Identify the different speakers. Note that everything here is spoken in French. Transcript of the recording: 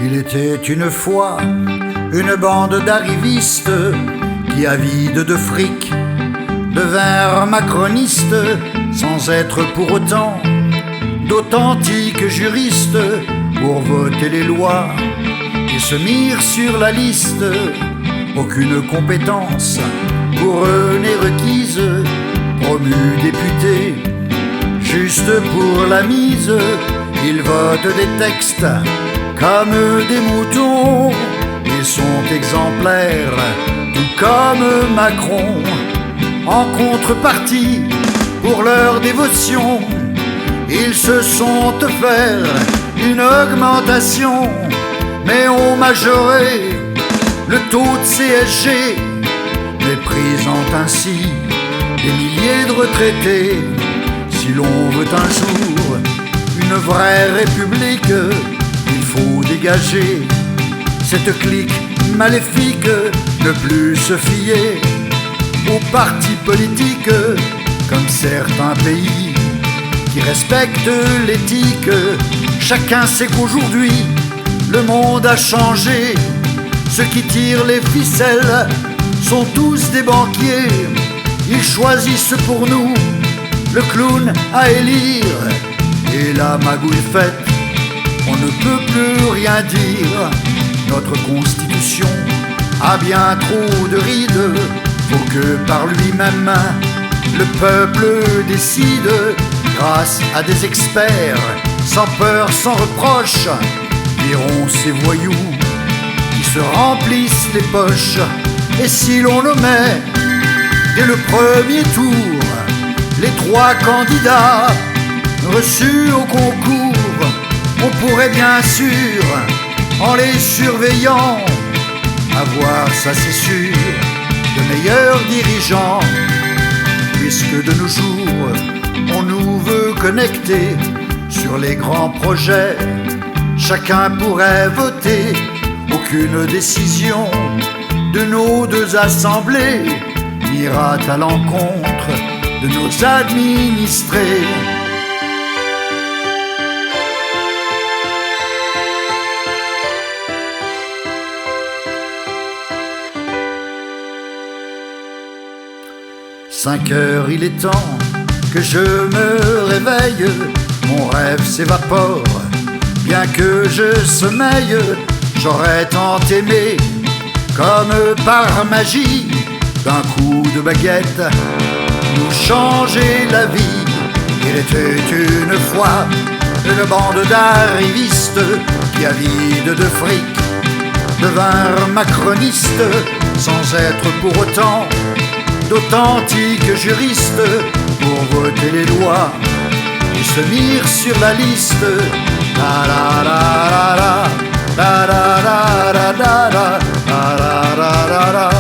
Speaker 1: Il était une fois une bande d'arrivistes qui, avides de fric, devinrent macronistes sans être pour autant d'authentiques juristes pour voter les lois et se mirent sur la liste. Aucune compétence pour eux n'est requise, promus députés juste pour la mise. Ils votent des textes comme des moutons, ils sont exemplaires, tout comme Macron. En contrepartie, pour leur dévotion, ils se sont offerts une augmentation, mais ont majoré le taux de CSG, méprisant ainsi des milliers de retraités. Si l'on veut un jour une vraie république, il faut dégager cette clique maléfique, ne plus se fier aux partis politiques comme certains pays qui respectent l'éthique. Chacun sait qu'aujourd'hui le monde a changé. Ceux qui tirent les ficelles sont tous des banquiers. Ils choisissent pour nous le clown à élire. Et la magouille faite, on ne peut plus rien dire. Notre constitution a bien trop de rides. Faut que par lui-même le peuple décide, grâce à des experts, sans peur, sans reproche, diront ces voyous qui se remplissent les poches. Et si l'on nommait dès le premier tour les 3 candidats reçus au concours, on pourrait bien sûr, en les surveillant, avoir, ça c'est sûr, de meilleurs dirigeants. Puisque de nos jours, on nous veut connecter sur les grands projets, chacun pourrait voter. Aucune décision de nos 2 assemblées n'ira à l'encontre de nos administrés. Cinq heures, il est temps que je me réveille. Mon rêve s'évapore, bien que je sommeille. J'aurais tant aimé, comme par magie, d'un coup de baguette, nous changer la vie. Il était une fois une bande d'arrivistes qui, avides de fric, devinrent macronistes sans être pour autant d'authentiques juristes pour voter les lois et se mirent sur la liste. La la la la la la la la la la la la la la.